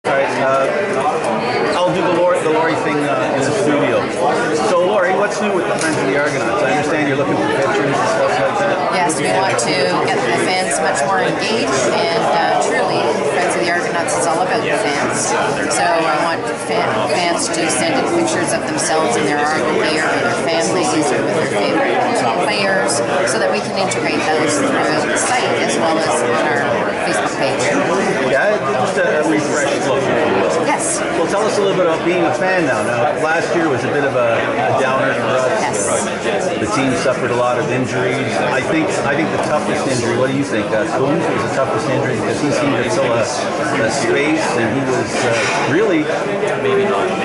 All right, I'll do the Lori thing in the studio. So, Lori, what's new with the Friends of the Argonauts? I understand you're looking for pictures and stuff like that. Yes, we want to get the fans much more engaged, and truly, Friends of the Argonauts is all about the fans. So I want fans to send in pictures of themselves in their Argo gear, or their families, or with their favorite players, so that we can integrate those throughout the site as well as on our Facebook page. Yeah, just a refreshed look. Yes. Well, tell us a little bit about being a fan now. Now, last year was a bit of a downer for us. Yes. The team suffered a lot of injuries. I think the toughest injury, what do you think? Spoons was the toughest injury because he seemed to fill a space, and he was really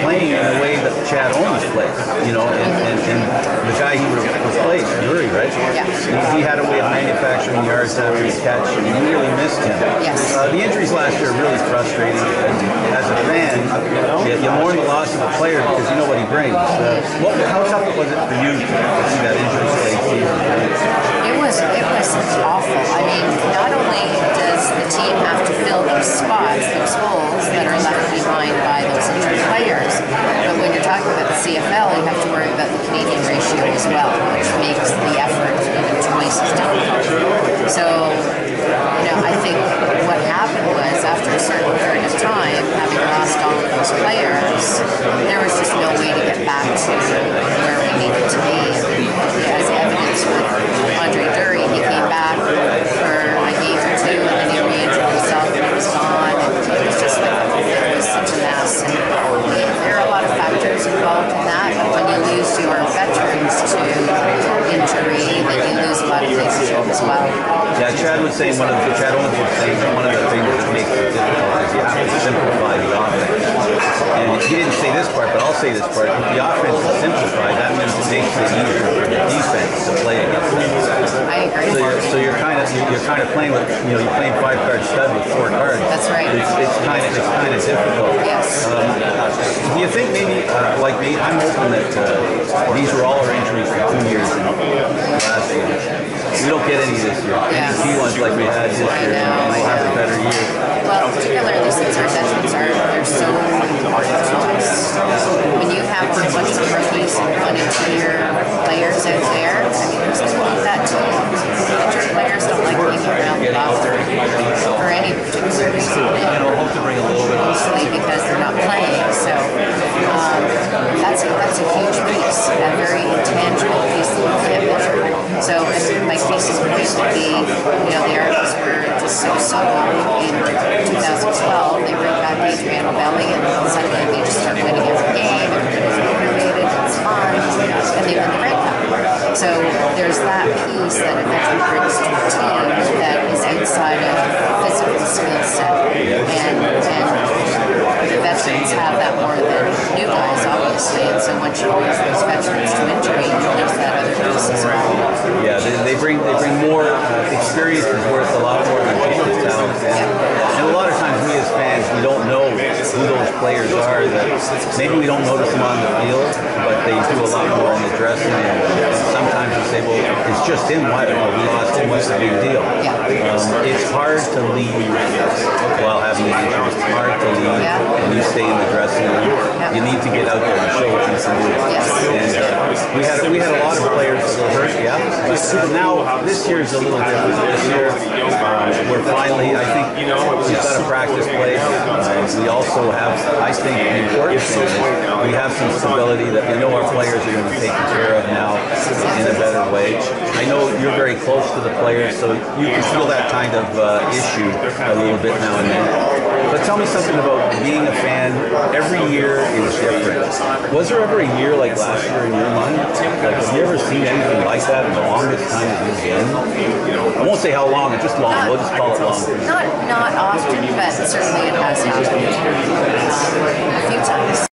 playing in the way that Chad Owens plays, you know, and the guy he replaced, Bursey, right? Yeah. He had a way of manufacturing yards after his catch, and you really missed him. Yes. The injuries last year are really frustrating, and as a fan, you mourn the loss of a player because you know what he brings. How tough was it for you to see that injury late season? It was awful. I mean, not only does the team have to fill those spots, those holes that are left behind by those injured players, but when you're talking about the CFL, you have to worry about the Canadian ratio as well, which makes the effort even twice as difficult. So, I think what happened was after a certain period of time, having lost all of those players, there was just no way to get back to where we needed to be. As evidence with Andre Dury, he came back for a game or two, and then he re-injured himself and he was gone. And it was just it was such a mess. And there are a lot of factors involved in that, but when you lose your veterans to injury, then you lose a lot of leadership as well. Yeah, Chad Owens was saying one of the things that makes it difficult is you have to simplify the offense. And he didn't say this part, but I'll say this part. If the offense is simplified, that means it makes it easier for the defense to play against them. I agree. So you're kind of playing with you're playing 5-card stud with 4 cards. That's right. It's kind of difficult. Yes. Do you think maybe like me? I'm hoping that these were all our injuries for 2 years last year. We don't get any this year. Yes. Any key ones like we had this year, and we'll have a better year. Well, particularly since our veterans they're so important to us. When you have a bunch of rookies and 1 and 2 year players out there, I mean, who's going to need that too? Injured players don't like being around the ball for any particular reason. Hope to bring a little bit Mostly because they're not playing. So that's a huge piece, a very intangible piece that you can't measure. So my case in point would be, the Argos were just so in 2012. They bring back Adriano Belli, and suddenly they just start winning every game. Everybody's motivated, it's fun, and they win the Red Cup. So there's that piece that a veteran brings to a team that is outside of physical skill set, and the veterans have that more than new guys, obviously. And so once you lose those veterans to injury, you lose that other piece as well. Yeah, they bring more experience is worth a lot more than just talent. And a lot of times we as fans, we don't know who those players are. That maybe we don't notice them on the field, but they do a lot more in the dressing room. And sometimes we say, well, it's just him. Why we lost him? What's the big deal? It's hard to leave while having an injury. It's hard to leave and you stay in the dressing room. You need to get out there and show what you can do. And we had a lot of players that were hurt, but now this year is a little different. This year we're finally, I think, we've got a practice place. We also have, I think, the important thing is we have some stability that we know our players are going to be taken care of now in a better way. I know you're very close to the players, so you can feel that kind of issue a little bit now and then. But tell me something about being a fan. Every year is different. Was there ever a year like last year in your mind? Like, have you ever seen anything like that in the longest time that you've been? I won't say how long, it's just long. We'll just call it long. Not often, but certainly it has happened a few times.